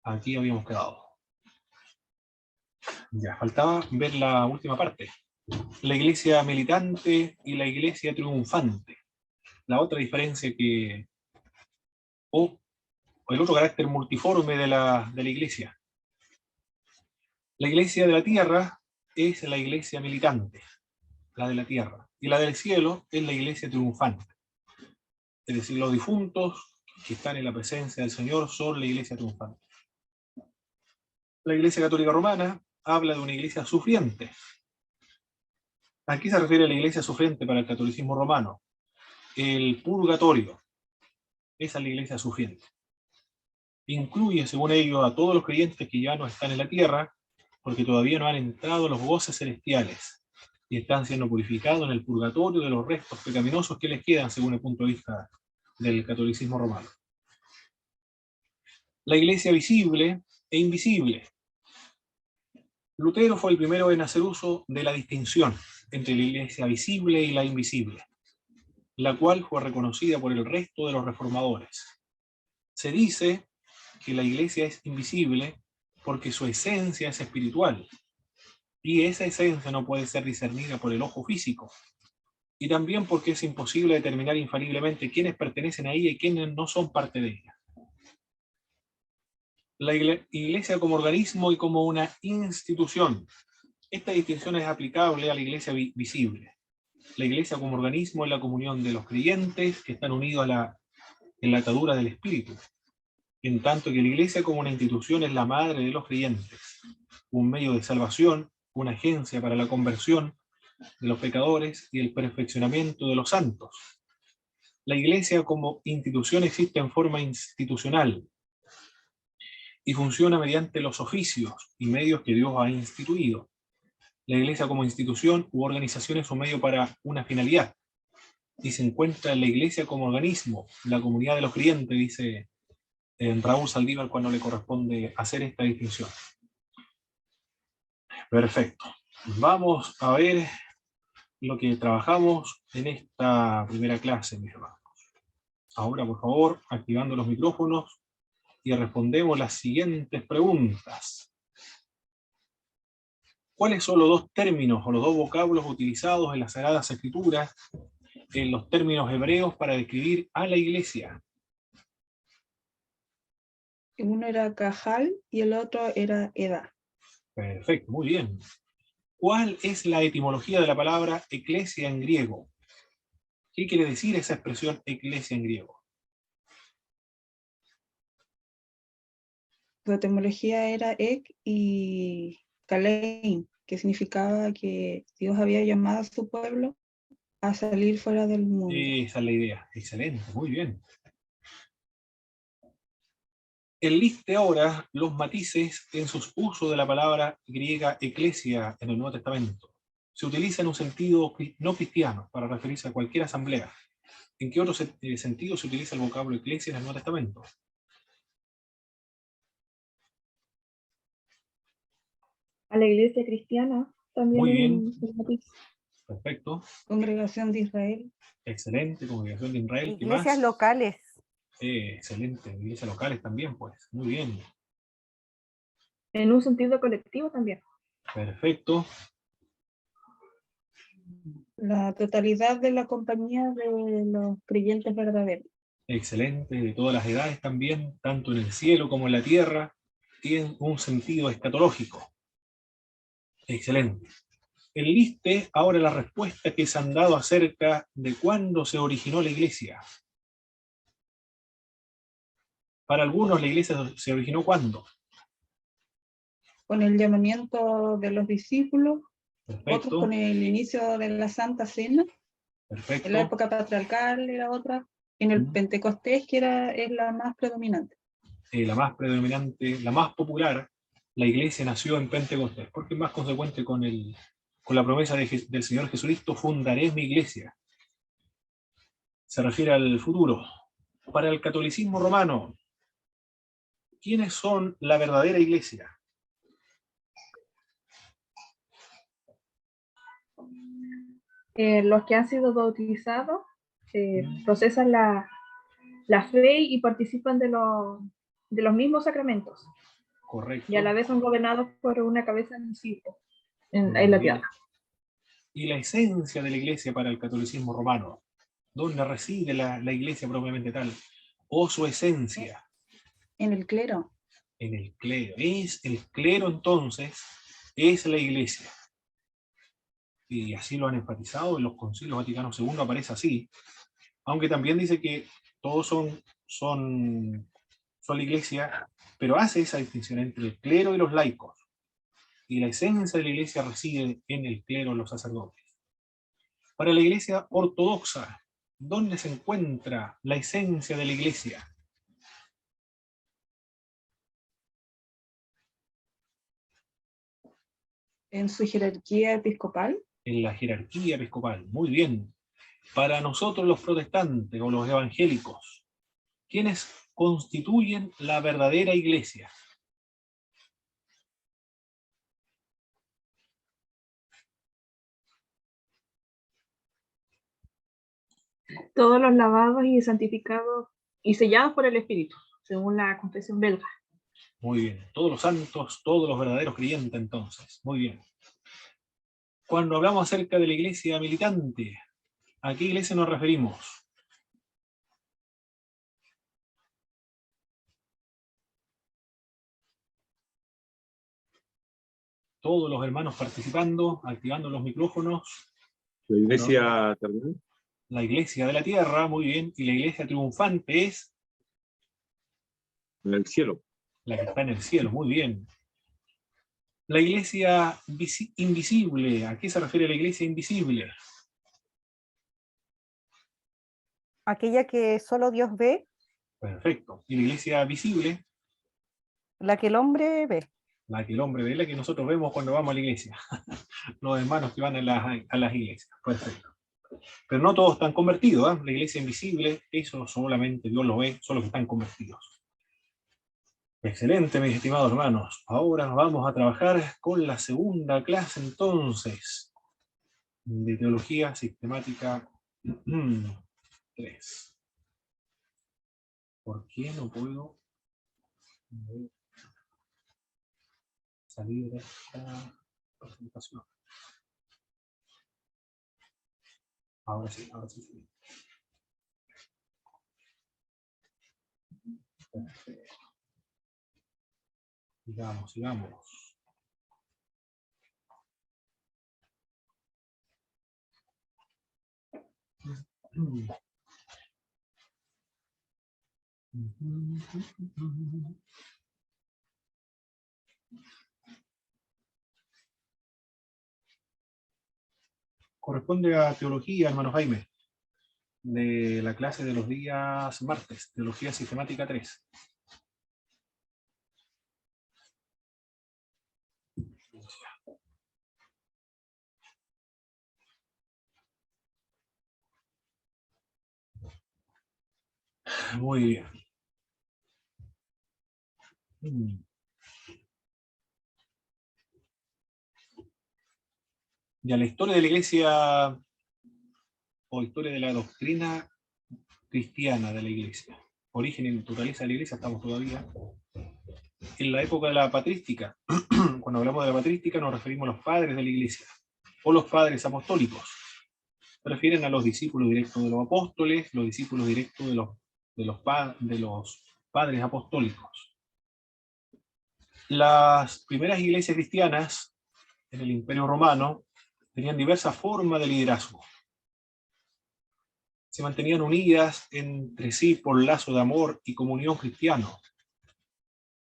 Aquí habíamos quedado. Ya, faltaba ver la última parte. La iglesia militante y la iglesia triunfante. La otra diferencia que... o el otro carácter multiforme de la iglesia. La iglesia de la tierra es la iglesia militante, la de la tierra. Y la del cielo es la iglesia triunfante. Es decir, los difuntos que están en la presencia del Señor son la iglesia triunfante. La iglesia católica romana habla de una iglesia sufriente. ¿A qué se refiere la iglesia sufriente para el catolicismo romano? El purgatorio. Esa es la iglesia sufriente. Incluye, según ellos, a todos los creyentes que ya no están en la tierra, porque todavía no han entrado los goces celestiales y están siendo purificados en el purgatorio de los restos pecaminosos que les quedan, según el punto de vista del catolicismo romano. La iglesia visible e invisible. Lutero fue el primero en hacer uso de la distinción entre la iglesia visible y la invisible, la cual fue reconocida por el resto de los reformadores. Se dice que la iglesia es invisible porque su esencia es espiritual, y esa esencia no puede ser discernida por el ojo físico, y también porque es imposible determinar infaliblemente quiénes pertenecen a ella y quiénes no son parte de ella. La iglesia como organismo y como una institución. Esta distinción es aplicable a la iglesia visible. La iglesia como organismo es la comunión de los creyentes que están unidos en la atadura del espíritu, en tanto que la iglesia como una institución es la madre de los creyentes, un medio de salvación, una agencia para la conversión de los pecadores y el perfeccionamiento de los santos. La iglesia como institución existe en forma institucional y funciona mediante los oficios y medios que Dios ha instituido. La iglesia como institución u organización es un medio para una finalidad, y se encuentra en la iglesia como organismo, la comunidad de los creyentes, dice Raúl Saldívar cuando le corresponde hacer esta distinción. Perfecto. Vamos a ver lo que trabajamos en esta primera clase, mis hermanos. Ahora, por favor, activando los micrófonos y respondemos las siguientes preguntas. ¿Cuáles son los dos términos o los dos vocablos utilizados en las Sagradas Escrituras, en los términos hebreos, para describir a la iglesia? Uno era Cajal y el otro era Eda. Perfecto, muy bien. ¿Cuál es la etimología de la palabra eclesia en griego? ¿Qué quiere decir esa expresión eclesia en griego? Su etimología era Ek y Kalein, que significaba que Dios había llamado a su pueblo a salir fuera del mundo. Esa es la idea. Excelente, muy bien. Enliste ahora los matices en sus usos de la palabra griega eclesia en el Nuevo Testamento. Se utiliza en un sentido no cristiano para referirse a cualquier asamblea. ¿En qué otro sentido se utiliza el vocablo eclesia en el Nuevo Testamento? A la iglesia cristiana también Muy en bien. el matiz. Perfecto. Congregación de Israel. Excelente. Congregación de Israel. ¿Qué Iglesias más? locales. Excelente. Iglesias locales también, pues. Muy bien. En un sentido colectivo también. Perfecto. La totalidad de la compañía de los creyentes verdaderos. Excelente. De todas las edades también, tanto en el cielo como en la tierra, tienen un sentido escatológico. Excelente. Enliste ahora las respuestas que se han dado acerca de cuándo se originó la iglesia. Para algunos la iglesia se originó ¿cuándo? Con el llamamiento de los discípulos, Perfecto. otros con el inicio de la Santa Cena. Perfecto. En la época patriarcal era otra, en el Pentecostés, que es la más predominante. La más predominante, la más popular, la iglesia nació en Pentecostés, porque es más consecuente con la promesa del Señor Jesucristo: fundaré mi iglesia. Se refiere al futuro. Para el catolicismo romano, ¿quiénes son la verdadera iglesia? Los que han sido bautizados procesan la fe y participan de los mismos sacramentos. Correcto. Y a la vez son gobernados por una cabeza en sí, en Muy la bien. tierra. Y la esencia de la iglesia para el catolicismo romano, ¿dónde reside la iglesia propiamente tal? O su esencia En el clero. en el clero. Es el clero entonces, es la iglesia. Y así lo han enfatizado en los concilios Vaticanos II, aparece así. Aunque también dice que todos son la iglesia, pero hace esa distinción entre el clero y los laicos. Y la esencia de la iglesia reside en el clero, en los sacerdotes. Para la iglesia ortodoxa, ¿dónde se encuentra la esencia de la iglesia? En su jerarquía episcopal. En la jerarquía episcopal. Muy bien. Para nosotros los protestantes o los evangélicos, ¿quiénes constituyen la verdadera iglesia? Todos los lavados y santificados y sellados por el Espíritu, según la confesión belga. Muy bien. Todos los santos, todos los verdaderos creyentes entonces. Muy bien. Cuando hablamos acerca de la iglesia militante, ¿a qué iglesia nos referimos? Todos los hermanos participando, activando los micrófonos. La iglesia terrenal. La iglesia de la tierra, muy bien. Y la iglesia triunfante es En el cielo. la que está en el cielo, muy bien. La iglesia invisible, ¿a qué se refiere la iglesia invisible? Aquella que solo Dios ve, Perfecto. Y la iglesia visible, la que el hombre ve. la que el hombre ve, la que nosotros vemos cuando vamos a la iglesia. Los hermanos que van a las iglesias. Perfecto. Pero no todos están convertidos, ¿eh? La iglesia invisible, eso solamente Dios lo ve, son los que están convertidos. Excelente, mis estimados hermanos. Ahora vamos a trabajar con la segunda clase, entonces, de Teología Sistemática 3. ¿Por qué no puedo salir de esta presentación? Ahora sí, ahora sí. Perfecto. Sigamos, sigamos. Corresponde a Teología, hermano Jaime, de la clase de los días martes, Teología Sistemática 3. Muy bien. Ya la historia de la iglesia, o historia de la doctrina cristiana de la iglesia, origen y naturaleza de la iglesia, estamos todavía en la época de la patrística. Cuando hablamos de la patrística nos referimos a los padres de la iglesia, o los padres apostólicos. Se refieren a los discípulos directos de los apóstoles, los discípulos directos de los padres apostólicos. Las primeras iglesias cristianas en el Imperio Romano tenían diversas formas de liderazgo. Se mantenían unidas entre sí por lazo de amor y comunión cristiano.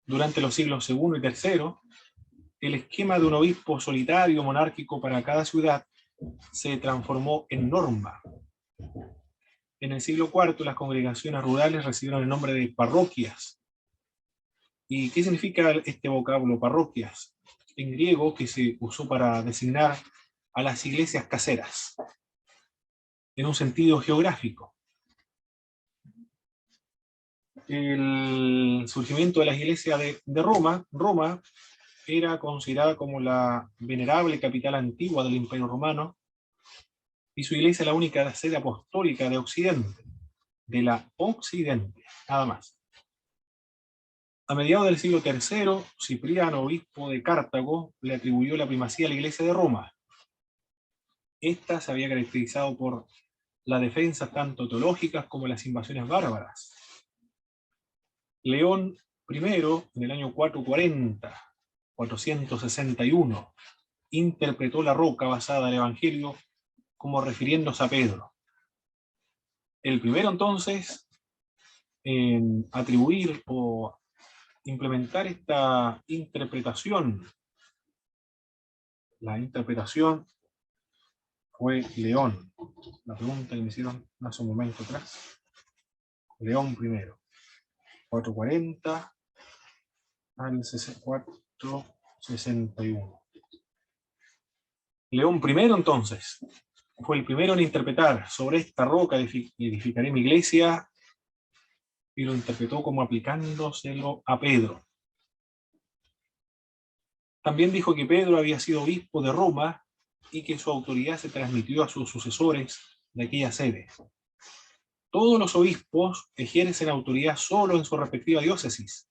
Durante los siglos II y III, el esquema de un obispo solitario monárquico para cada ciudad se transformó en norma. En el siglo IV, las congregaciones rurales recibieron el nombre de parroquias. ¿Y qué significa este vocablo parroquias? En griego, que se usó para designar a las iglesias caseras, en un sentido geográfico. El surgimiento de las iglesias de Roma era considerada como la venerable capital antigua del Imperio Romano, y su iglesia la única sede apostólica de Occidente, nada más. A mediados del siglo III, Cipriano, obispo de Cartago, le atribuyó la primacía a la Iglesia de Roma. Esta se había caracterizado por las defensas tanto teológicas como las invasiones bárbaras. León I, en el año 461, interpretó la roca basada en el Evangelio como refiriéndose a Pedro. El primero, entonces, en atribuir o implementar esta interpretación, la interpretación fue León. La pregunta que me hicieron hace un momento atrás. León I, 440 al 461. León I, entonces, fue el primero en interpretar: sobre esta roca edificaré mi iglesia, y lo interpretó como aplicándoselo a Pedro. También dijo que Pedro había sido obispo de Roma y que su autoridad se transmitió a sus sucesores de aquella sede. Todos los obispos ejercen autoridad solo en su respectiva diócesis,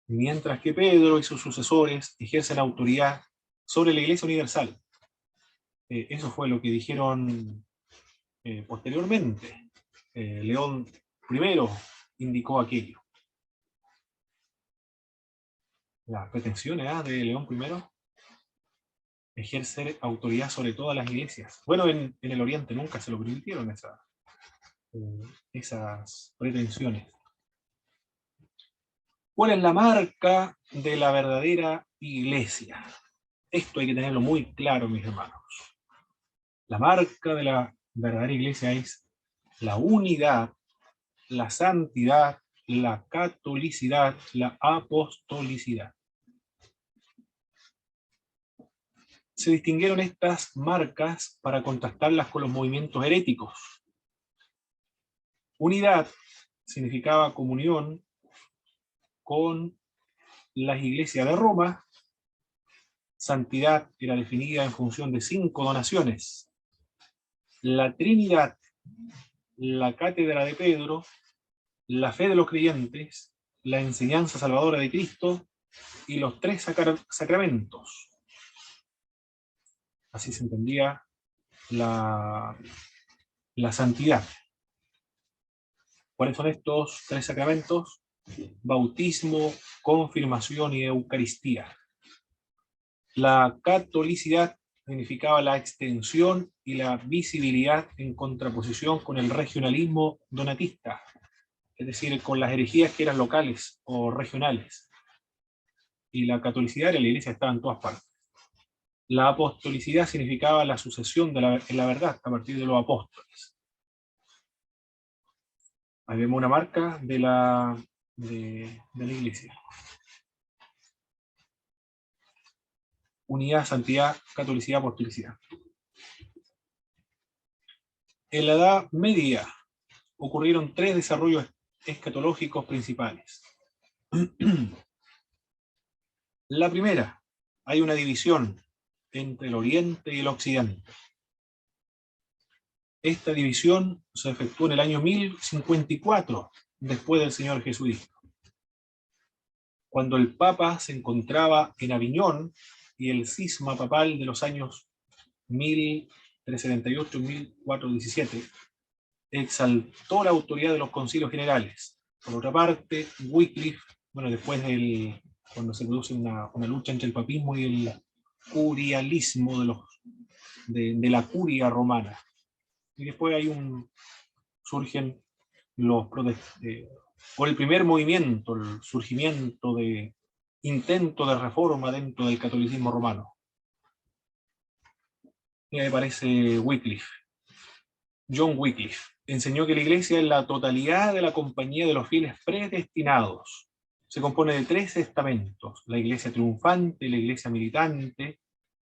mientras que Pedro y sus sucesores ejercen autoridad sobre la Iglesia Universal. Eso fue lo que dijeron posteriormente. León I indicó aquello. Las pretensiones de León I, ejercer autoridad sobre todas las iglesias. Bueno, en el Oriente nunca se lo permitieron esas pretensiones. ¿Cuál es la marca de la verdadera iglesia? Esto hay que tenerlo muy claro, mis hermanos. La marca de la verdadera iglesia es la unidad, la santidad, la catolicidad, la apostolicidad. Se distinguieron estas marcas para contrastarlas con los movimientos heréticos. Unidad significaba comunión con las iglesias de Roma. Santidad era definida en función de 5 donaciones: la Trinidad, la cátedra de Pedro, la fe de los creyentes, la enseñanza salvadora de Cristo y los 3 sacramentos. Así se entendía la santidad. ¿Cuáles son estos 3 sacramentos? Bautismo, confirmación y Eucaristía. La catolicidad significaba la extensión y la visibilidad en contraposición con el regionalismo donatista, es decir, con las herejías que eran locales o regionales. Y la catolicidad era la iglesia, estaba en todas partes. La apostolicidad significaba la sucesión en la verdad a partir de los apóstoles. Ahí vemos una marca de la iglesia. Unidad, santidad, catolicidad, apostolicidad. En la Edad Media ocurrieron 3 desarrollos escatológicos principales. La primera, hay una división entre el Oriente y el Occidente. Esta división se efectuó en el año 1054, después del Señor Jesucristo, cuando el Papa se encontraba en Aviñón y el cisma papal de los años 1378 y 1417 exaltó la autoridad de los concilios generales. Por otra parte, Wycliffe, después cuando se produce una lucha entre el papismo y el curialismo de la curia romana. Y después surgen por el primer movimiento, el surgimiento de intento de reforma dentro del catolicismo romano. Y ahí aparece Wycliffe. John Wycliffe enseñó que la iglesia es la totalidad de la compañía de los fieles predestinados. Se compone de 3 estamentos: la iglesia triunfante, la iglesia militante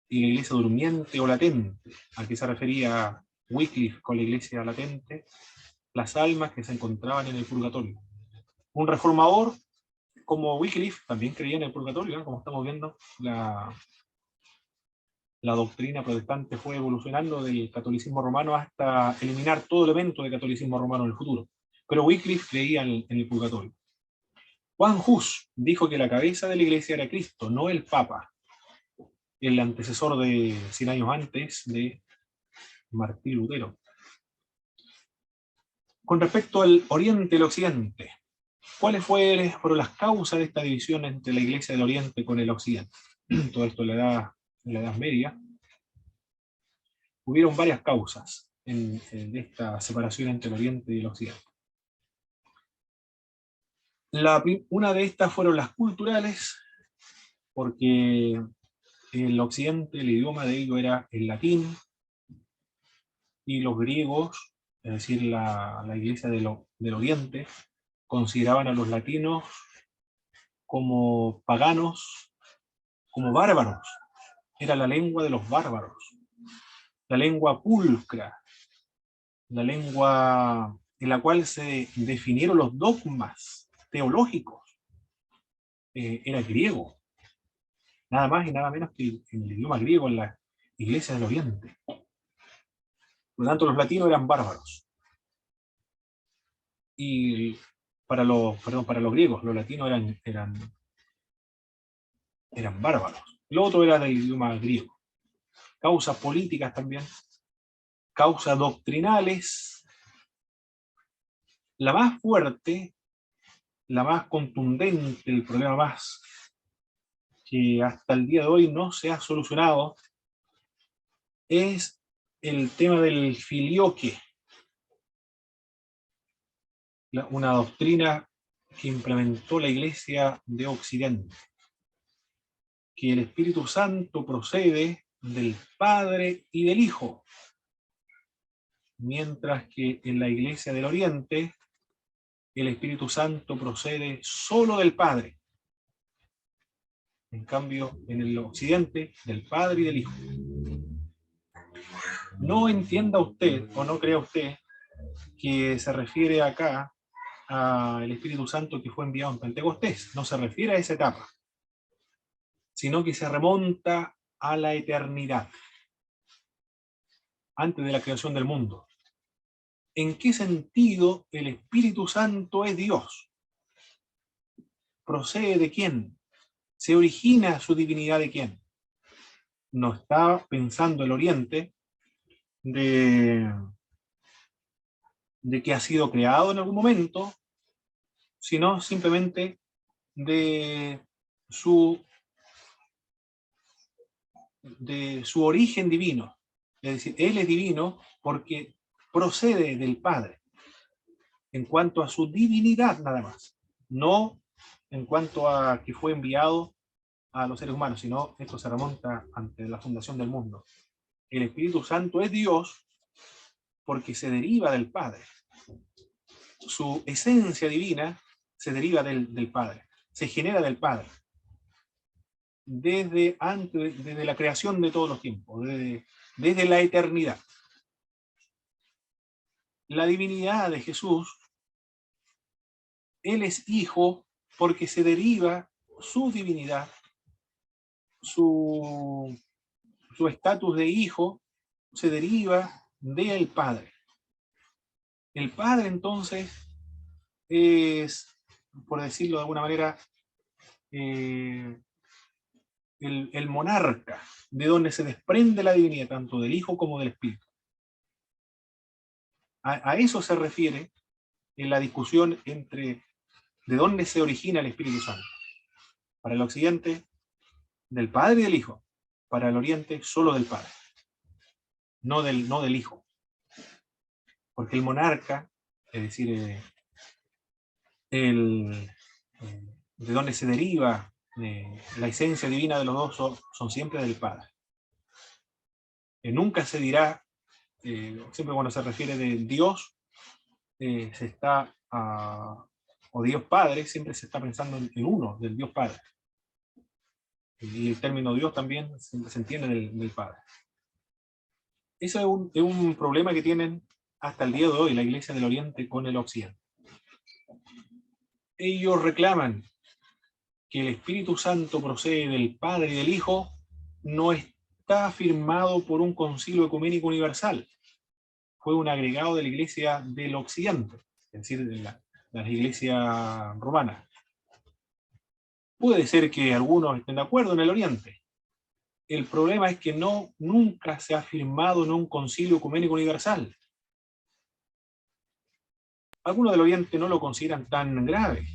y la iglesia durmiente o latente. ¿A qué se refería Wycliffe con la iglesia latente? Las almas que se encontraban en el purgatorio. Un reformador como Wycliffe también creía en el purgatorio, como estamos viendo. La doctrina protestante fue evolucionando del catolicismo romano hasta eliminar todo elemento de catolicismo romano en el futuro. Pero Wycliffe creía en el purgatorio. Juan Hus dijo que la cabeza de la iglesia era Cristo, no el Papa, el antecesor de 100 años antes de Martín Lutero. Con respecto al Oriente y el Occidente, ¿cuáles fueron las causas de esta división entre la Iglesia del Oriente con el Occidente? Todo esto en la Edad Media. Hubieron varias causas de esta separación entre el Oriente y el Occidente. Una de estas fueron las culturales, porque el Occidente, el idioma de ello era el latín, y los griegos, es decir, la Iglesia del Oriente, consideraban a los latinos como paganos, como bárbaros. Era la lengua de los bárbaros, la lengua pulcra, la lengua en la cual se definieron los dogmas teológicos. Era griego, nada más y nada menos que en el idioma griego en la Iglesia del Oriente. Por lo tanto, los latinos eran bárbaros. Y para los griegos, los latinos eran bárbaros. Lo otro era del idioma griego. Causas políticas también, causas doctrinales. La más fuerte, la más contundente, el problema más que hasta el día de hoy no se ha solucionado, es el tema del filioque. Una doctrina que implementó la Iglesia de Occidente, que el Espíritu Santo procede del Padre y del Hijo, mientras que en la Iglesia del Oriente el Espíritu Santo procede solo del Padre. En cambio, en el Occidente, del Padre y del Hijo. No entienda usted, o no crea usted, que se refiere acá al Espíritu Santo que fue enviado en Pentecostés. No se refiere a esa etapa, sino que se remonta a la eternidad, antes de la creación del mundo. ¿En qué sentido el Espíritu Santo es Dios? ¿Procede de quién? ¿Se origina su divinidad de quién? No está pensando el Oriente de que ha sido creado en algún momento, sino simplemente de su origen divino. Es decir, Él es divino porque procede del Padre, en cuanto a su divinidad nada más, no en cuanto a que fue enviado a los seres humanos, sino esto se remonta ante la fundación del mundo. El Espíritu Santo es Dios porque se deriva del Padre. Su esencia divina se deriva del Padre, se genera del Padre. Desde la creación de todos los tiempos, desde la eternidad. La divinidad de Jesús, Él es Hijo porque se deriva su divinidad, su estatus de Hijo, se deriva del Padre. El Padre, entonces, es, por decirlo de alguna manera, el monarca, de donde se desprende la divinidad, tanto del Hijo como del Espíritu. A eso se refiere en la discusión entre de dónde se origina el Espíritu Santo. Para el Occidente, del Padre y del Hijo. Para el Oriente, solo del Padre. No del Hijo. Porque el monarca, es decir, de donde se deriva la esencia divina de los dos, son siempre del Padre. Nunca se dirá, siempre cuando se refiere de Dios, o Dios Padre, siempre se está pensando en uno, del Dios Padre. Y el término Dios también se entiende del Padre. Ese es un problema que tienen hasta el día de hoy la Iglesia del Oriente con el Occidente. Ellos reclaman que el Espíritu Santo procede del Padre y del Hijo, no está firmado por un concilio ecuménico universal. Fue un agregado de la Iglesia del Occidente, es decir, de las iglesias romanas. Puede ser que algunos estén de acuerdo en el Oriente. El problema es que nunca se ha firmado en un concilio ecuménico universal. Algunos del Oriente no lo consideran tan grave.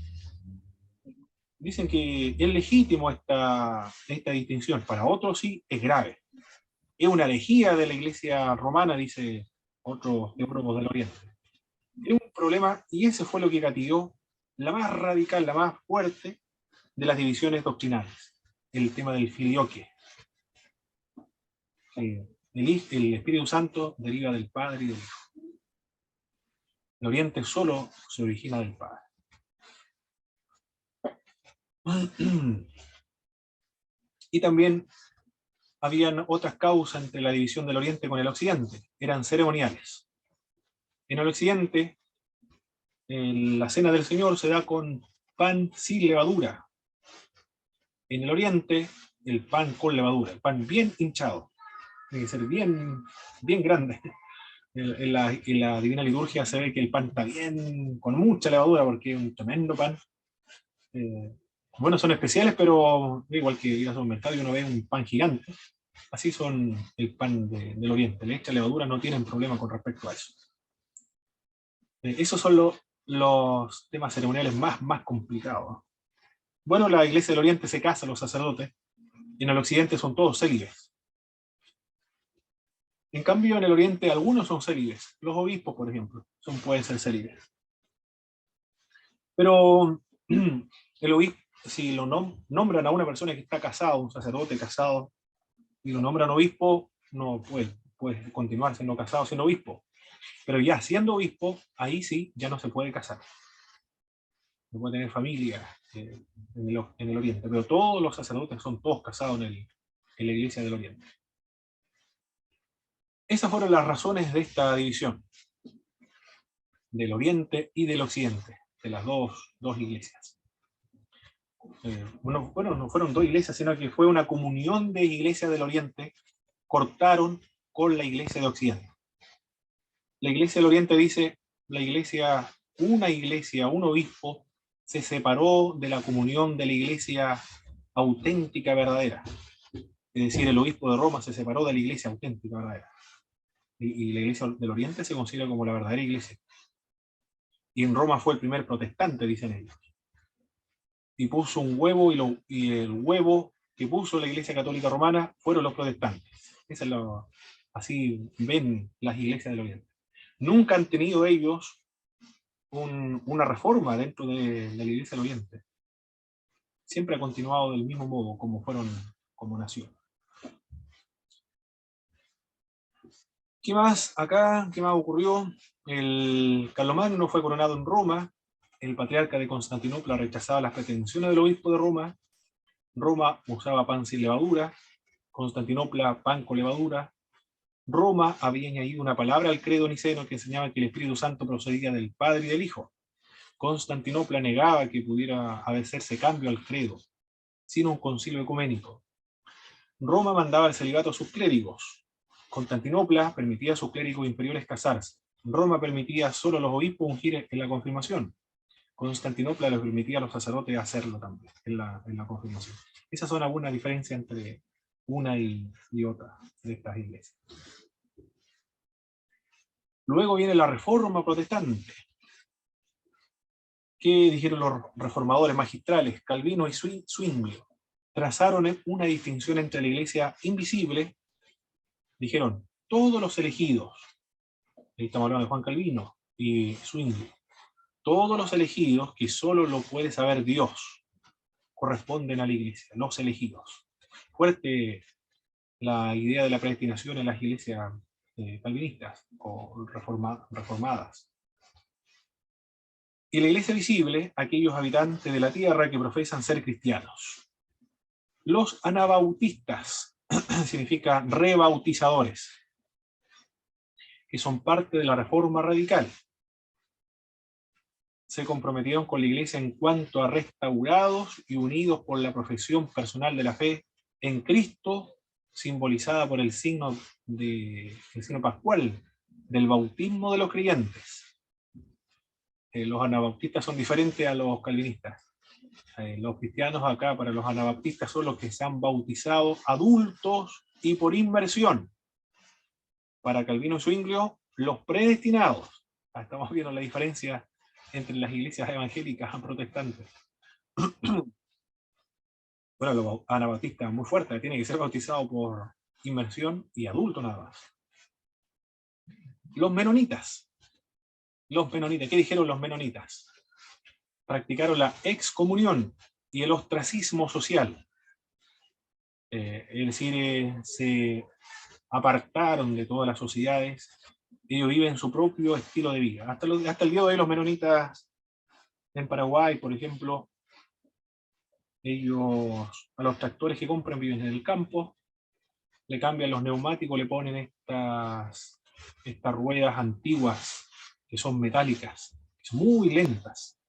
Dicen que es legítimo esta distinción. Para otros sí, es grave. Es una herejía de la Iglesia romana, dice otros teólogos del Oriente. Es un problema, y ese fue lo que gatilló la más radical, la más fuerte de las divisiones doctrinales. El tema del filioque. El Espíritu Santo deriva del Padre y del Hijo. El Oriente solo se origina del Padre. Y también habían otras causas entre la división del Oriente con el Occidente. Eran ceremoniales. En el Occidente, la cena del Señor se da con pan sin levadura. En el Oriente, el pan con levadura, el pan bien hinchado. Tiene que ser bien grande. En la Divina Liturgia se ve que el pan está bien, con mucha levadura, porque es un tremendo pan. Bueno, son especiales, pero igual que ir a un mercado y uno ve un pan gigante. Así son el pan del Oriente. Le echa levadura, no tienen problema con respecto a eso. Esos son los temas ceremoniales más complicados. Bueno, la Iglesia del Oriente se casa, los sacerdotes, y en el Occidente son todos célibes. En cambio, en el Oriente algunos son célibes. Los obispos, por ejemplo, pueden ser célibes. Pero el obispo, si lo nombran a una persona que está casado, un sacerdote casado, y lo nombran obispo, no puede continuar siendo casado siendo obispo. Pero ya siendo obispo, ahí sí, ya no se puede casar. No puede tener familia en el Oriente. Pero todos los sacerdotes son todos casados en la Iglesia del Oriente. Esas fueron las razones de esta división, del Oriente y del Occidente, de las dos iglesias. Bueno, no fueron dos iglesias, sino que fue una comunión de iglesias del Oriente, cortaron con la iglesia de Occidente. La iglesia del Oriente dice, una iglesia, un obispo, se separó de la comunión de la iglesia auténtica, verdadera. Es decir, el obispo de Roma se separó de la iglesia auténtica, verdadera. Y la iglesia del Oriente se considera como la verdadera iglesia. Y en Roma fue el primer protestante, dicen ellos. Y puso un huevo, y el huevo que puso la Iglesia Católica Romana fueron los protestantes. Así ven las iglesias del Oriente. Nunca han tenido ellos una reforma dentro de la Iglesia del Oriente. Siempre ha continuado del mismo modo como nació. ¿Qué más acá? ¿Qué más ocurrió? El Carlomagno fue coronado en Roma. El patriarca de Constantinopla rechazaba las pretensiones del obispo de Roma. Roma usaba pan sin levadura. Constantinopla, pan con levadura. Roma había añadido una palabra al credo niceno que enseñaba que el Espíritu Santo procedía del Padre y del Hijo. Constantinopla negaba que pudiera hacerse cambio al credo, sino un concilio ecuménico. Roma mandaba el celibato a sus clérigos. Constantinopla permitía a sus clérigos inferiores casarse. Roma permitía solo a los obispos ungir en la confirmación. Constantinopla les permitía a los sacerdotes hacerlo también en la confirmación. Esas son algunas diferencias entre una y otra de estas iglesias. Luego viene la Reforma Protestante. ¿Qué dijeron los reformadores magistrales? Calvino y Zwinglio trazaron una distinción entre la iglesia invisible. Dijeron, todos los elegidos, ahí estamos hablando de Juan Calvino y Zwinglio, todos los elegidos que solo lo puede saber Dios, corresponden a la iglesia, los elegidos. Fuerte la idea de la predestinación en las iglesias calvinistas o reformadas. Y la iglesia visible, aquellos habitantes de la tierra que profesan ser cristianos. Los anabautistas, significa rebautizadores, que son parte de la reforma radical. Se comprometieron con la iglesia en cuanto a restaurados y unidos por la profesión personal de la fe en Cristo, simbolizada por el signo pascual del bautismo de los creyentes. Los anabautistas son diferentes a los calvinistas. Los cristianos acá, para los anabaptistas, son los que se han bautizado adultos y por inmersión. Para Calvino y Zwinglio, los predestinados. Estamos viendo la diferencia entre las iglesias evangélicas y protestantes. Bueno, los anabaptistas, muy fuerte, tiene que ser bautizado por inmersión y adulto nada más. Los menonitas. ¿Qué dijeron los menonitas? Practicaron la excomunión y el ostracismo social. Es decir, se apartaron de todas las sociedades. Ellos viven su propio estilo de vida. Hasta el día de hoy los menonitas en Paraguay, por ejemplo, ellos a los tractores que compran viven en el campo, le cambian los neumáticos, le ponen estas ruedas antiguas que son metálicas, que son muy lentas.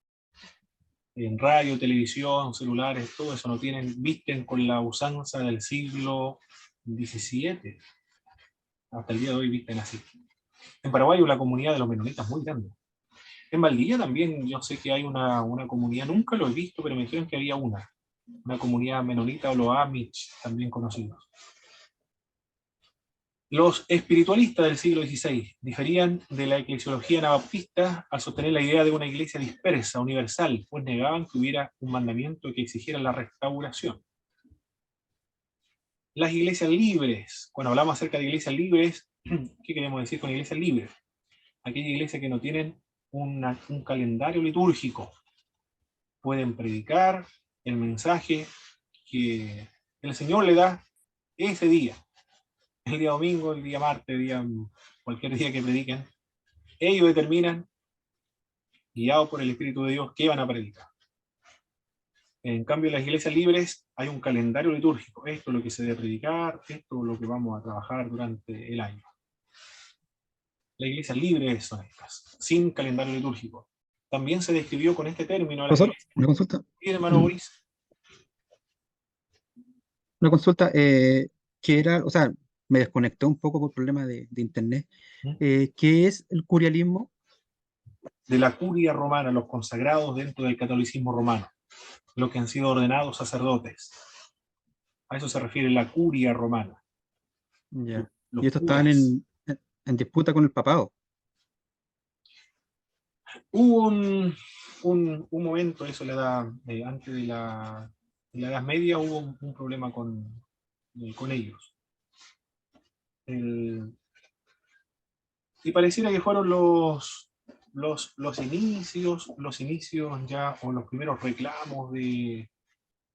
En radio, televisión, celulares, todo eso no tienen, visten con la usanza del siglo XVII. Hasta el día de hoy visten así. En Paraguay hay una comunidad de los menonitas muy grande. En Valdivia también yo sé que hay una comunidad, nunca lo he visto, pero me dijeron que había una comunidad menonita, o los Amish, también conocidos. Los espiritualistas del siglo XVI diferían de la eclesiología anabaptista al sostener la idea de una iglesia dispersa, universal, pues negaban que hubiera un mandamiento que exigiera la restauración. Las iglesias libres, cuando hablamos acerca de iglesias libres, ¿qué queremos decir con iglesias libres? Aquellas iglesias que no tienen un calendario litúrgico, pueden predicar el mensaje que el Señor le da ese día, el día domingo, el día martes, cualquier día que prediquen. Ellos determinan, guiados por el Espíritu de Dios, qué van a predicar. En cambio, en las iglesias libres hay un calendario litúrgico. Esto es lo que se debe predicar, esto es lo que vamos a trabajar durante el año. Las iglesias libres son estas, sin calendario litúrgico. También se describió con este término a las iglesias. Una consulta. Sí, hermano Boris. Una consulta, que era, o sea, me desconectó un poco por problema de internet. ¿Qué es el curialismo? De la curia romana, los consagrados dentro del catolicismo romano, los que han sido ordenados sacerdotes. A eso se refiere la curia romana. Ya. Los Y estos estaban curas. en disputa con el papado. Hubo un momento, eso le da, antes de la Edad Media, hubo un problema con ellos. Y pareciera que fueron los inicios ya, o los primeros reclamos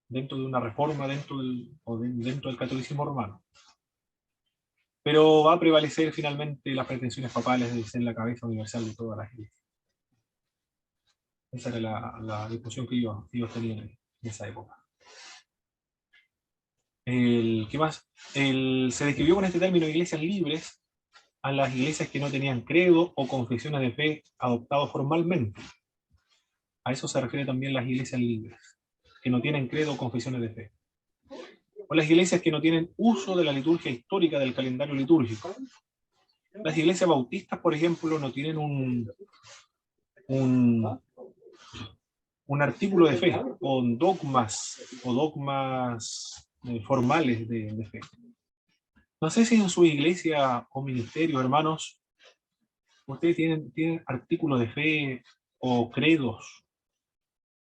dentro de una reforma dentro del catolicismo romano. Pero va a prevalecer finalmente las pretensiones papales de ser la cabeza universal de todas las iglesias. Esa era la discusión que ellos tenían en esa época. ¿Qué más? Se describió con este término iglesias libres a las iglesias que no tenían credo o confesiones de fe adoptados formalmente. A eso se refiere también las iglesias libres, que no tienen credo o confesiones de fe. O las iglesias que no tienen uso de la liturgia histórica del calendario litúrgico. Las iglesias bautistas, por ejemplo, no tienen un artículo de fe, o dogmas formales de fe. No sé si en su iglesia o ministerio, hermanos, ustedes tienen artículos de fe o credos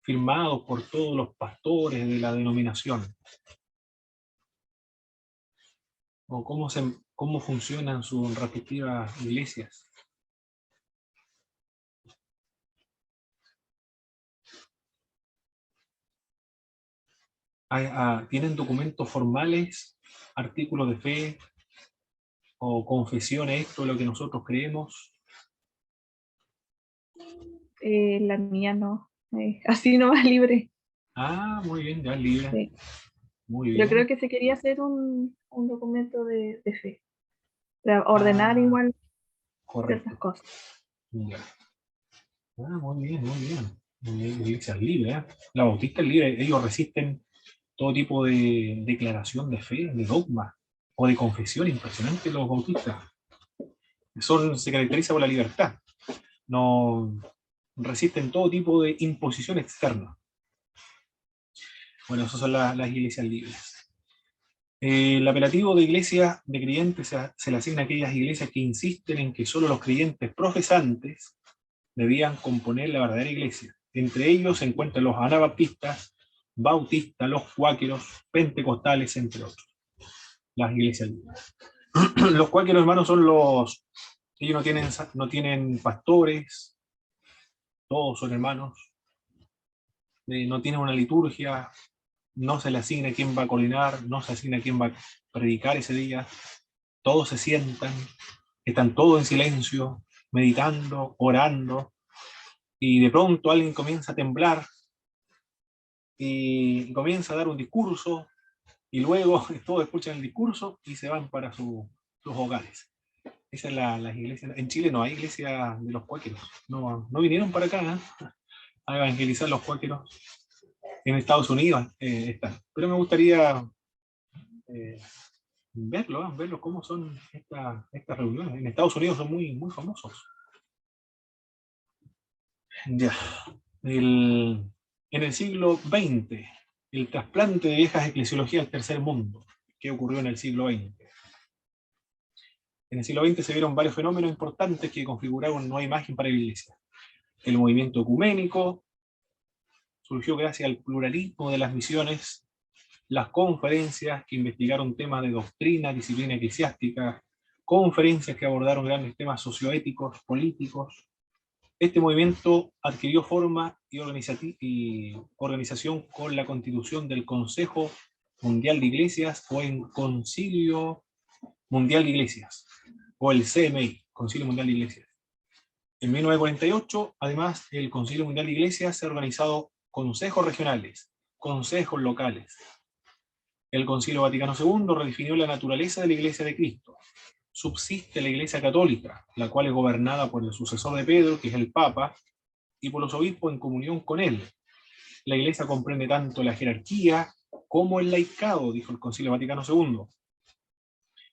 firmados por todos los pastores de la denominación. O cómo funcionan sus respectivas iglesias. ¿Tienen documentos formales, artículos de fe o confesiones, esto es lo que nosotros creemos? La mía no, así nomás libre. Ah, muy bien, ya libre. Sí. Muy bien. Yo creo que se quería hacer un documento de fe, para ordenar igual Correcto. ciertas cosas. Ya. Muy bien, muy bien. Iglesias libres, ¿eh? La bautista es libre, ellos resisten todo tipo de declaración de fe, de dogma o de confesión. Impresionante los bautistas. Se caracteriza por la libertad. No resisten todo tipo de imposición externa. Bueno, esas son las iglesias libres. El apelativo de iglesia de creyentes se le asigna a aquellas iglesias que insisten en que solo los creyentes profesantes debían componer la verdadera iglesia. Entre ellos se encuentran los anabaptistas, bautistas, los cuáqueros, pentecostales, entre otros. Las iglesias libres. Los cuáqueros, hermanos, son ellos no tienen pastores, todos son hermanos, no tienen una liturgia, no se le asigna quién va a coordinar, no se asigna quién va a predicar ese día, todos se sientan, están todos en silencio, meditando, orando, y de pronto alguien comienza a temblar, y comienza a dar un discurso, y luego todos escuchan el discurso y se van para sus hogares. Esa es las iglesias. En Chile no hay iglesia de los cuáqueros, no vinieron para acá a evangelizar los cuáqueros. En Estados Unidos están. Pero me gustaría verlo cómo son estas reuniones. En Estados Unidos son muy, muy famosos. Ya. En el siglo XX, el trasplante de viejas eclesiologías al tercer mundo. ¿Qué ocurrió en el siglo XX? En el siglo XX se vieron varios fenómenos importantes que configuraron una nueva imagen para la Iglesia. El movimiento ecuménico surgió gracias al pluralismo de las misiones, las conferencias que investigaron temas de doctrina, disciplina eclesiástica, conferencias que abordaron grandes temas socioéticos, políticos. Este movimiento adquirió forma y organización con la constitución del Consejo Mundial de Iglesias o el Concilio Mundial de Iglesias, o el CMI, Concilio Mundial de Iglesias. En 1948, además, el Concilio Mundial de Iglesias se ha organizado consejos regionales, consejos locales. El Concilio Vaticano II redefinió la naturaleza de la Iglesia de Cristo. Subsiste la Iglesia Católica, la cual es gobernada por el sucesor de Pedro, que es el Papa, y por los obispos en comunión con él. La Iglesia comprende tanto la jerarquía como el laicado, dijo el Concilio Vaticano II.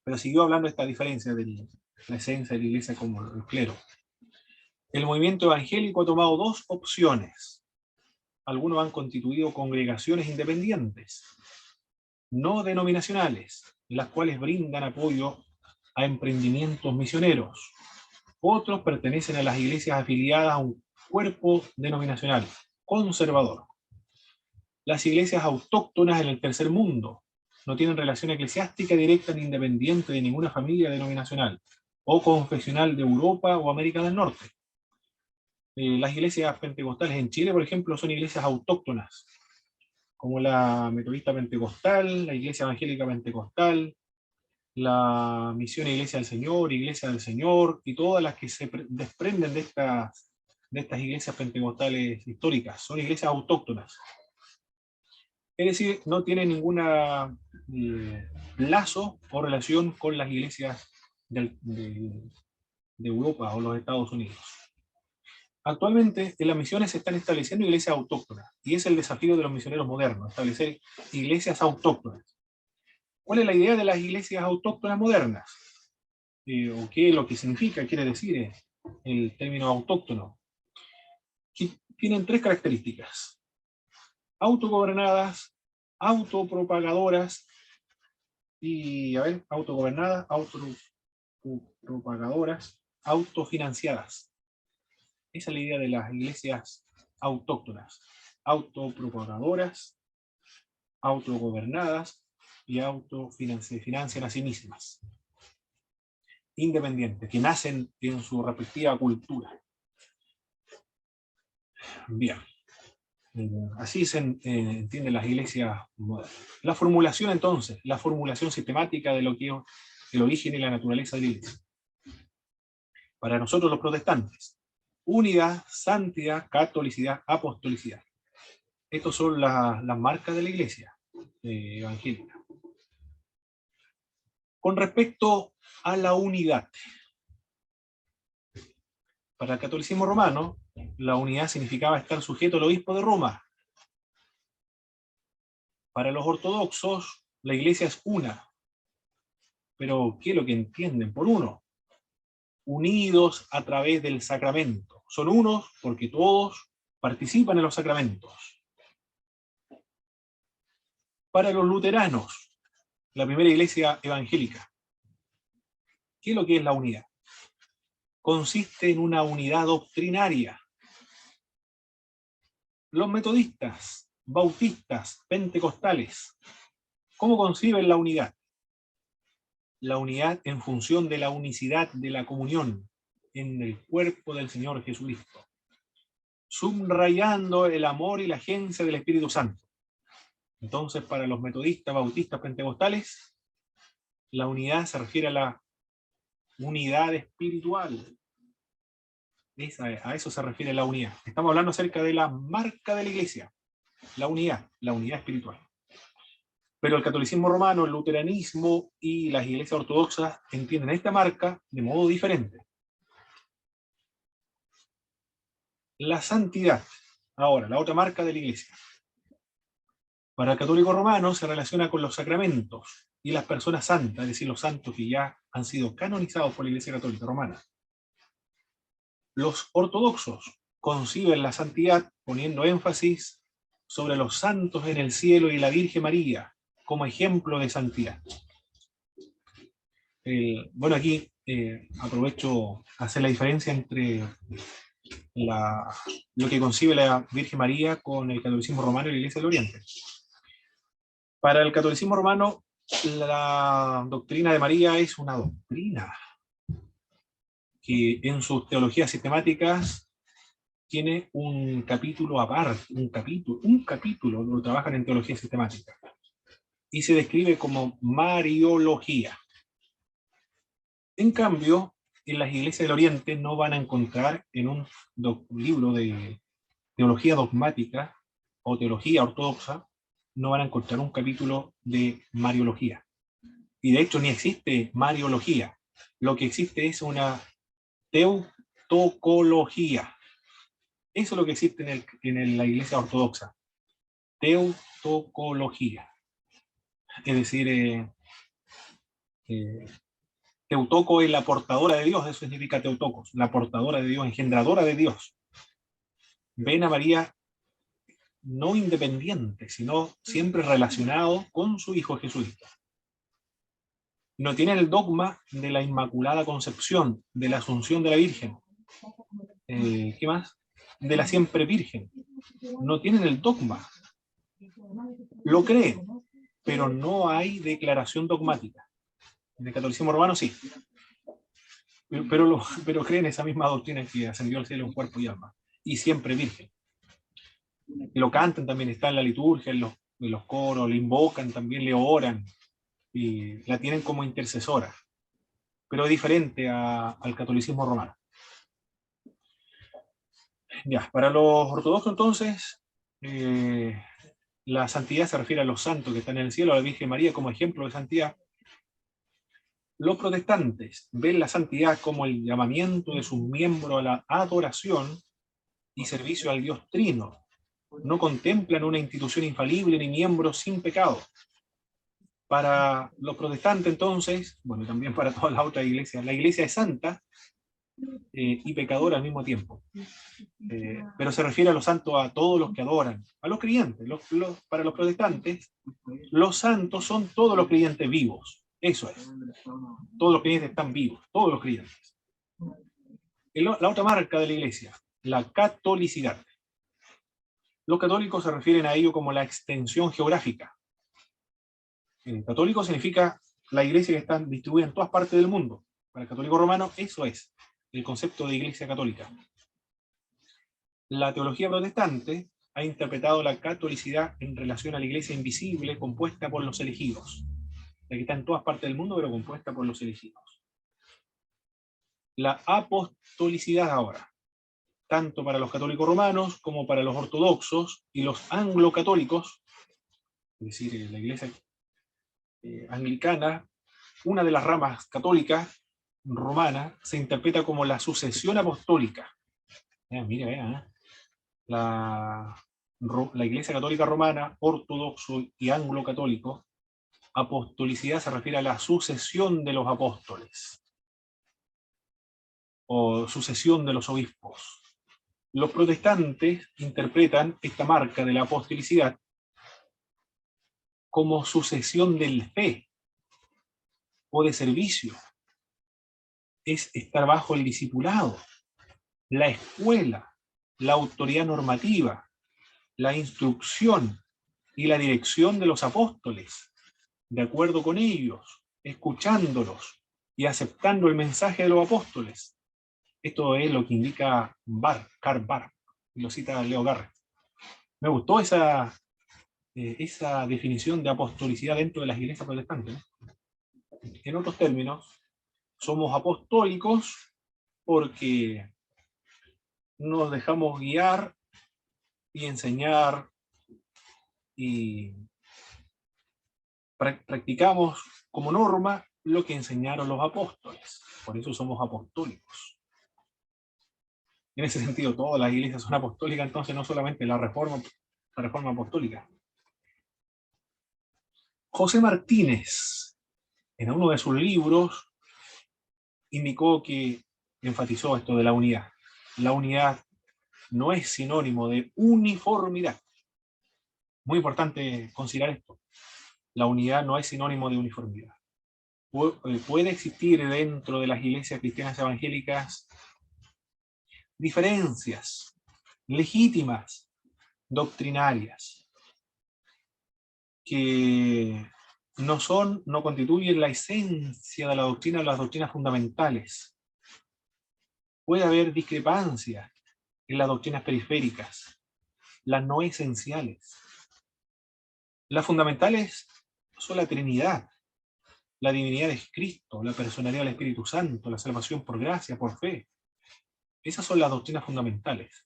Pero siguió hablando de esta diferencia de la esencia de la Iglesia como el clero. El movimiento evangélico ha tomado dos opciones. Algunos han constituido congregaciones independientes, no denominacionales, las cuales brindan apoyo a emprendimientos misioneros. Otros pertenecen a las iglesias afiliadas a un cuerpo denominacional conservador. Las iglesias autóctonas en el tercer mundo no tienen relación eclesiástica directa ni independiente de ninguna familia denominacional o confesional de Europa o América del Norte. Las iglesias pentecostales en Chile, por ejemplo, son iglesias autóctonas, como la Metodista Pentecostal, la Iglesia Evangélica Pentecostal, la Misión Iglesia del Señor, y todas las que se desprenden de estas iglesias pentecostales históricas. Son iglesias autóctonas. Es decir, no tienen ningún lazo o relación con las iglesias de Europa o los Estados Unidos. Actualmente en las misiones se están estableciendo iglesias autóctonas, y es el desafío de los misioneros modernos, establecer iglesias autóctonas. ¿Cuál es la idea de las iglesias autóctonas modernas? ¿O qué es lo que significa, quiere decir el término autóctono? Que tienen tres características: autogobernadas, autopropagadoras y, autogobernadas, autopropagadoras, autofinanciadas. Esa es la idea de las iglesias autóctonas: autopropagadoras, autogobernadas y financian a sí mismas, independientes, que nacen en su respectiva cultura. Bien, así se entienden las iglesias modernas. La formulación, entonces, la formulación sistemática de lo que es el origen y la naturaleza de la iglesia. Para nosotros los protestantes: unidad, santidad, catolicidad, apostolicidad. Estas son las marcas de la iglesia evangélica. Con respecto a la unidad, para el catolicismo romano, la unidad significaba estar sujeto al obispo de Roma. Para los ortodoxos, la iglesia es una. Pero, ¿qué es lo que entienden por uno? Unidos a través del sacramento. Son unos porque todos participan en los sacramentos. Para los luteranos, la primera iglesia evangélica, ¿qué es lo que es la unidad? Consiste en una unidad doctrinaria. Los metodistas, bautistas, pentecostales, ¿cómo conciben la unidad? La unidad en función de la unicidad de la comunión en el cuerpo del Señor Jesucristo, subrayando el amor y la agencia del Espíritu Santo. Entonces, para los metodistas, bautistas, pentecostales, la unidad se refiere a la unidad espiritual. A eso se refiere la unidad. Estamos hablando acerca de la marca de la iglesia, la unidad espiritual. Pero el catolicismo romano, el luteranismo y las iglesias ortodoxas entienden esta marca de modo diferente. La santidad, ahora, la otra marca de la iglesia. Para el católico romano se relaciona con los sacramentos y las personas santas, es decir, los santos que ya han sido canonizados por la Iglesia Católica Romana. Los ortodoxos conciben la santidad poniendo énfasis sobre los santos en el cielo y la Virgen María como ejemplo de santidad. Bueno, aquí aprovecho a hacer la diferencia entre lo que concibe la Virgen María con el catolicismo romano y la Iglesia del Oriente. Para el catolicismo romano, la doctrina de María es una doctrina que en sus teologías sistemáticas tiene un capítulo aparte, un capítulo lo trabajan en teología sistemática, y se describe como Mariología. En cambio, en las iglesias del Oriente no van a encontrar en un libro de teología dogmática o teología ortodoxa, no van a encontrar un capítulo de Mariología. Y de hecho ni existe Mariología. Lo que existe es una teutocología. Eso es lo que existe en la iglesia ortodoxa. Teutocología. Es decir, Teutoco es la portadora de Dios, eso significa Teutocos, la portadora de Dios, engendradora de Dios. Ven a María no independiente, sino siempre relacionado con su Hijo Jesucristo. No tienen el dogma de la Inmaculada Concepción, de la Asunción de la Virgen. ¿Qué más? De la Siempre Virgen. No tienen el dogma. Lo creen, pero no hay declaración dogmática. En el catolicismo romano sí. Pero creen esa misma doctrina que ascendió al cielo en cuerpo y alma. Y siempre virgen. Y lo cantan también, está en la liturgia, en los coros, le invocan también, le oran, y la tienen como intercesora. Pero es diferente al catolicismo romano. Ya, para los ortodoxos entonces, la santidad se refiere a los santos que están en el cielo, a la Virgen María como ejemplo de santidad. Los protestantes ven la santidad como el llamamiento de sus miembros a la adoración y servicio al Dios Trino. No contemplan una institución infalible ni miembros sin pecado. Para los protestantes entonces, bueno, también para todas las otras iglesias, la iglesia es santa y pecadora al mismo tiempo. Pero se refiere a los santos, a todos los que adoran, a los creyentes. Para los protestantes, los santos son todos los creyentes vivos. Eso es. Todos los creyentes están vivos, todos los creyentes. La otra marca de la iglesia, la catolicidad. Los católicos se refieren a ello como la extensión geográfica. Católico significa la iglesia que está distribuida en todas partes del mundo. Para el católico romano, eso es el concepto de iglesia católica. La teología protestante ha interpretado la catolicidad en relación a la iglesia invisible compuesta por los elegidos. La que está en todas partes del mundo, pero compuesta por los elegidos. La apostolicidad ahora, tanto para los católicos romanos como para los ortodoxos y los anglo-católicos, es decir, la iglesia anglicana, una de las ramas católicas romana, se interpreta como la sucesión apostólica. Mira, la iglesia católica romana, ortodoxo y anglo-católico, apostolicidad se refiere a la sucesión de los apóstoles o sucesión de los obispos. Los protestantes interpretan esta marca de la apostolicidad como sucesión del fe o de servicio. Es estar bajo el discipulado, la escuela, la autoridad normativa, la instrucción y la dirección de los apóstoles, de acuerdo con ellos, escuchándolos y aceptando el mensaje de los apóstoles. Esto es lo que indica Karl Barth, y lo cita Leo Garrett. Me gustó esa definición de apostolicidad dentro de las iglesias protestantes. En otros términos, somos apostólicos porque nos dejamos guiar y enseñar y practicamos como norma lo que enseñaron los apóstoles. Por eso somos apostólicos. En ese sentido, todas las iglesias son apostólicas, entonces no solamente la reforma apostólica. José Martínez, en uno de sus libros, indicó que enfatizó esto de la unidad. La unidad no es sinónimo de uniformidad. Muy importante considerar esto. La unidad no es sinónimo de uniformidad. Puede existir dentro de las iglesias cristianas evangélicas diferencias legítimas, doctrinarias, que no constituyen la esencia de la doctrina o las doctrinas fundamentales. Puede haber discrepancias en las doctrinas periféricas, las no esenciales. Las fundamentales son la Trinidad, la divinidad de Cristo, la personalidad del Espíritu Santo, la salvación por gracia, por fe. Esas son las doctrinas fundamentales.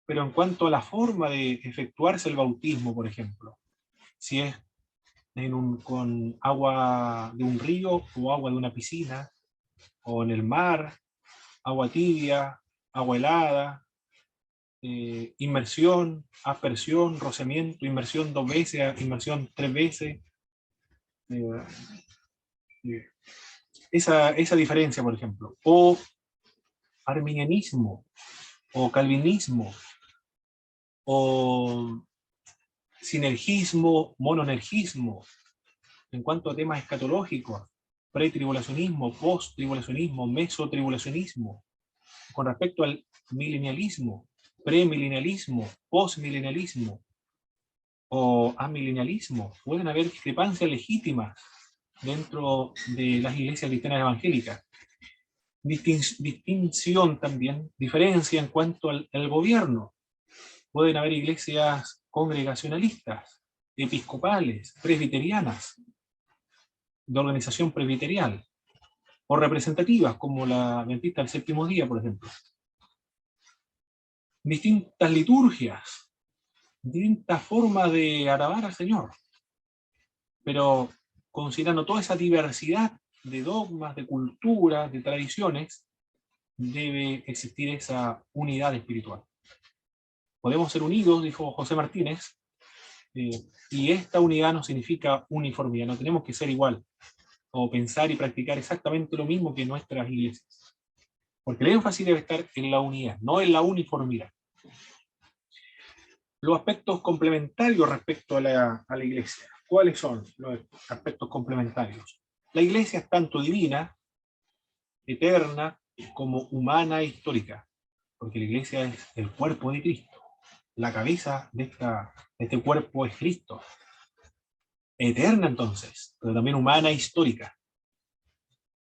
Pero en cuanto a la forma de efectuarse el bautismo, por ejemplo, si es con agua de un río o agua de una piscina, o en el mar, agua tibia, agua helada, inmersión, aspersión, rociamiento, inmersión 2 veces, inmersión 3 veces. Esa diferencia, por ejemplo. O arminianismo, o calvinismo, o sinergismo, mononergismo, en cuanto a temas escatológicos, pretribulacionismo, posttribulacionismo, mesotribulacionismo, con respecto al milenialismo, premilenialismo, postmilenialismo o amilenialismo, pueden haber discrepancias legítimas dentro de las iglesias cristianas evangélicas. Distinción también, diferencia en cuanto al gobierno. Pueden haber iglesias congregacionalistas, episcopales, presbiterianas, de organización presbiterial, o representativas, como la Adventista del Séptimo Día, por ejemplo. Distintas liturgias, distintas formas de alabar al Señor, pero considerando toda esa diversidad de dogmas, de culturas, de tradiciones, debe existir esa unidad espiritual. Podemos ser unidos, dijo José Martínez, y esta unidad no significa uniformidad, no tenemos que ser igual, o pensar y practicar exactamente lo mismo que nuestras iglesias. Porque el énfasis debe estar en la unidad, no en la uniformidad. Los aspectos complementarios respecto a la iglesia. ¿Cuáles son los aspectos complementarios? La iglesia es tanto divina, eterna, como humana e histórica, porque la iglesia es el cuerpo de Cristo. La cabeza de este cuerpo es Cristo. Eterna entonces, pero también humana e histórica.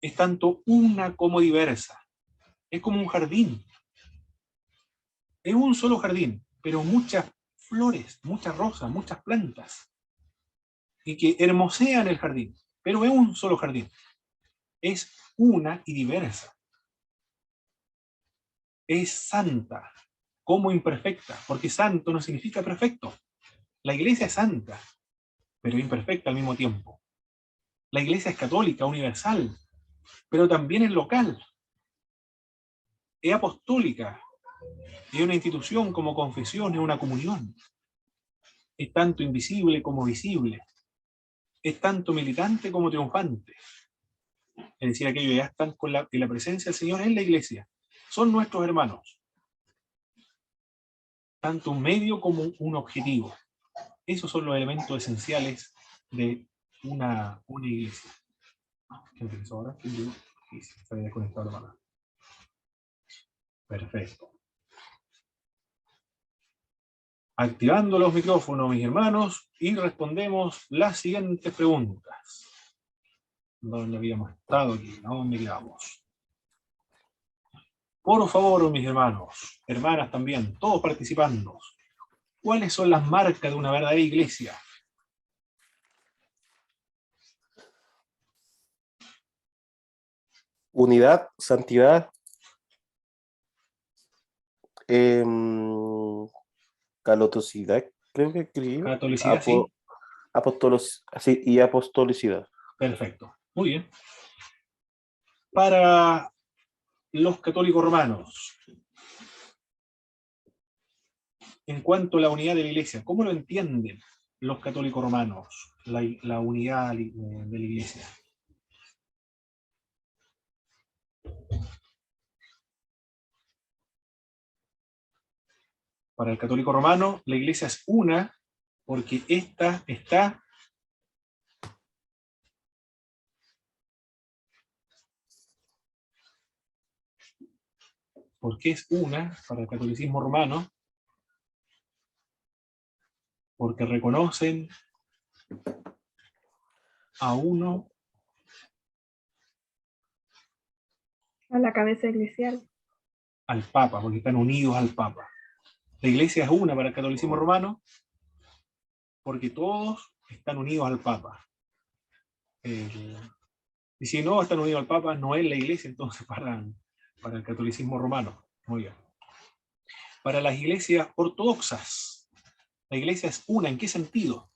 Es tanto una como diversa. Es como un jardín. Es un solo jardín, pero muchas flores, muchas rosas, muchas plantas, y que hermosean el jardín, pero es un solo jardín. Es una y diversa. Es santa, como imperfecta, porque santo no significa perfecto. La iglesia es santa, pero imperfecta al mismo tiempo. La iglesia es católica, universal, pero también es local. Es apostólica, es una institución como confesión, es una comunión. Es tanto invisible como visible. Es tanto militante como triunfante. Es decir, aquellos que ya están en la presencia del Señor en la iglesia. Son nuestros hermanos. Tanto un medio como un objetivo. Esos son los elementos esenciales de una iglesia. ¿Qué empezó ahora? Sí, se había desconectado la palabra. Perfecto. Activando los micrófonos, mis hermanos, y respondemos las siguientes preguntas. ¿Dónde habíamos estado aquí? ¿A dónde quedamos? Por favor, mis hermanos, hermanas también, todos participando. ¿Cuáles son las marcas de una verdadera iglesia? Unidad, santidad, calotosidad, creo que escribí. Catolicidad, sí. Sí, y apostolicidad. Perfecto. Muy bien. Para los católicos romanos, en cuanto a la unidad de la iglesia, ¿cómo lo entienden los católicos romanos, la unidad de la iglesia? Para el católico romano, la iglesia es una porque esta está porque es una para el catolicismo romano, porque reconocen a uno, A la cabeza eclesial. al Papa, porque están unidos al Papa. La iglesia es una para el catolicismo romano, porque todos están unidos al Papa. Y si no están unidos al Papa, no es la iglesia, entonces para el catolicismo romano. Muy bien. Para las iglesias ortodoxas, la iglesia es una, ¿en qué sentido?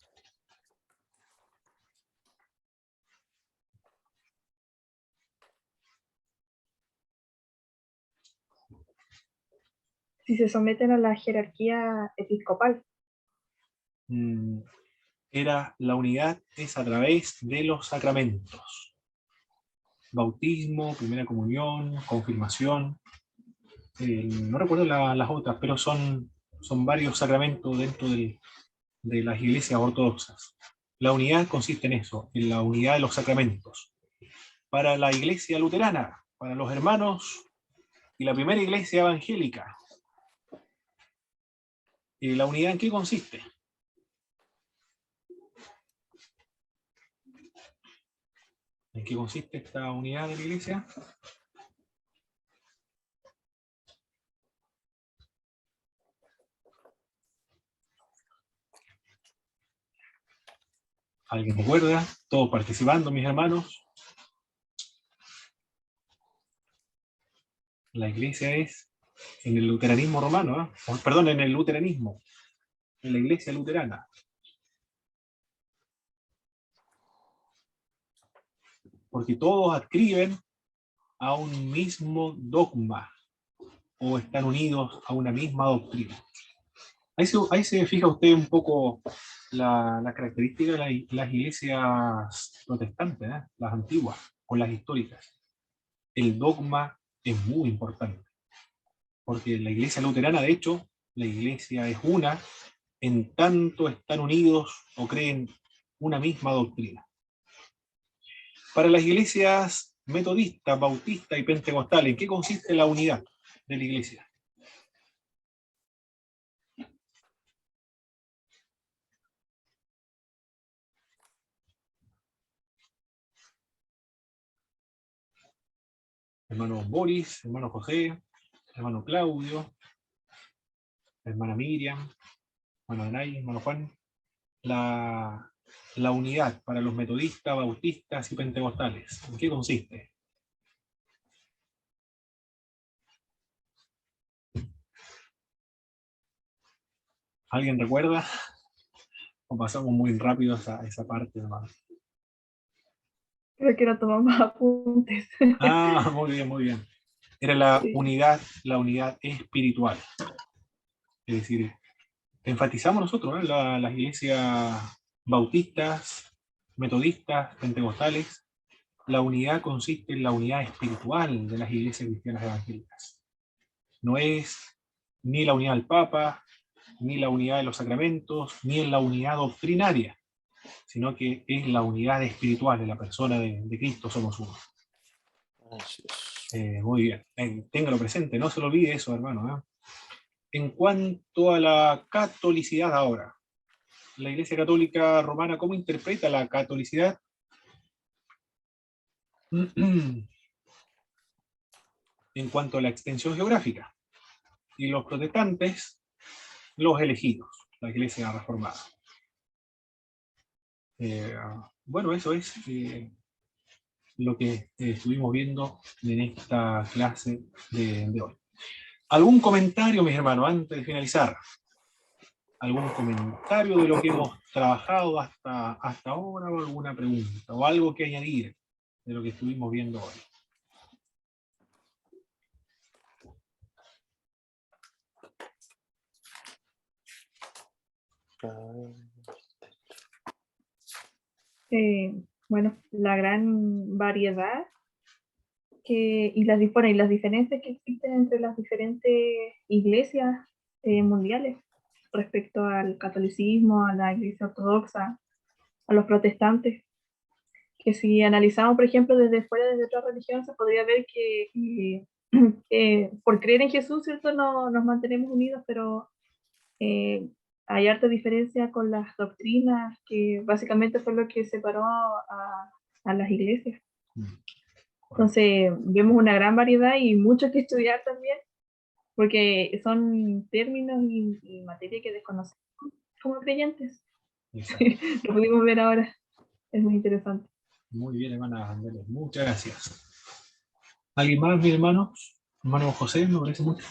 Si se someten a la jerarquía episcopal. Era la unidad es a través de los sacramentos. Bautismo, primera comunión, confirmación. No recuerdo las otras, pero son varios sacramentos dentro de las iglesias ortodoxas. La unidad consiste en eso, en la unidad de los sacramentos. Para la iglesia luterana, para los hermanos y la primera iglesia evangélica, ¿la unidad en qué consiste? ¿En qué consiste esta unidad de la iglesia? ¿Alguien recuerda? Todos participando, mis hermanos. La iglesia es en el luteranismo romano, perdón, en el luteranismo, en la iglesia luterana. Porque todos adscriben a un mismo dogma o están unidos a una misma doctrina. Ahí se fija usted un poco la característica de las iglesias protestantes, las antiguas o las históricas. El dogma es muy importante, porque la iglesia luterana, de hecho, la iglesia es una, en tanto están unidos o creen una misma doctrina. Para las iglesias metodistas, bautistas y pentecostales, ¿en qué consiste la unidad de la iglesia? Hermano Boris, hermano José, hermano Claudio, hermana Miriam, hermano Anay, hermano Juan. La unidad para los metodistas, bautistas y pentecostales, ¿en qué consiste? ¿Alguien recuerda? O pasamos muy rápido esa parte, hermano. Creo que no tomamos apuntes. Ah, muy bien, muy bien. Era la unidad espiritual. Es decir, enfatizamos nosotros, las iglesias bautistas, metodistas, pentecostales, la unidad consiste en la unidad espiritual de las iglesias cristianas evangélicas. No es ni la unidad del Papa, ni la unidad de los sacramentos, ni en la unidad doctrinaria, sino que es la unidad espiritual de la persona de Cristo, somos uno. Así es. Muy bien, téngalo presente, no se lo olvide eso, hermano. En cuanto a la catolicidad ahora, la Iglesia Católica Romana, ¿cómo interpreta la catolicidad? En cuanto a la extensión geográfica, y los protestantes, los elegidos, la Iglesia reformada. Bueno, eso es lo que estuvimos viendo en esta clase de hoy. ¿Algún comentario, mis hermanos, antes de finalizar? ¿Algún comentario de lo que hemos trabajado hasta ahora, o alguna pregunta, o algo que añadir de lo que estuvimos viendo hoy? Bueno, la gran variedad y las diferencias que existen entre las diferentes iglesias mundiales respecto al catolicismo, a la iglesia ortodoxa, a los protestantes, que si analizamos, por ejemplo, desde fuera, desde otra religión, se podría ver que por creer en Jesús, ¿cierto?, nos mantenemos unidos, pero hay harta diferencia con las doctrinas, que básicamente fue lo que separó a las iglesias. Entonces, vemos una gran variedad y mucho que estudiar también, porque son términos y materia que desconocemos como creyentes. Lo pudimos ver ahora. Es muy interesante. Muy bien, hermana Ángeles, muchas gracias. ¿Alguien más, mis hermanos? Hermano José, me parece mucho.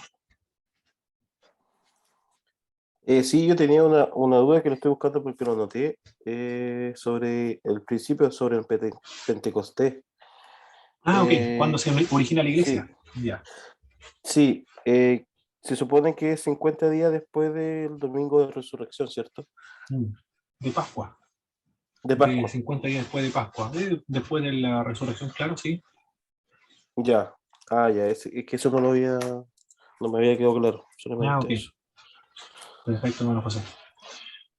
Sí, yo tenía una duda que lo estoy buscando porque lo anoté, sobre el principio, sobre el Pentecostés. Ok, ¿cuándo se origina la iglesia? Sí. Ya. Sí, se supone que es 50 días después del domingo de resurrección, ¿cierto? De Pascua. De Pascua. 50 días después de Pascua. Después de la resurrección, claro, sí. Ya. Ya, es que eso no me había quedado claro. Solamente Ok. eso. Perfecto, hermano José.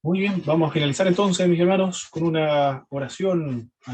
Muy bien, vamos a finalizar entonces, mis hermanos, con una oración a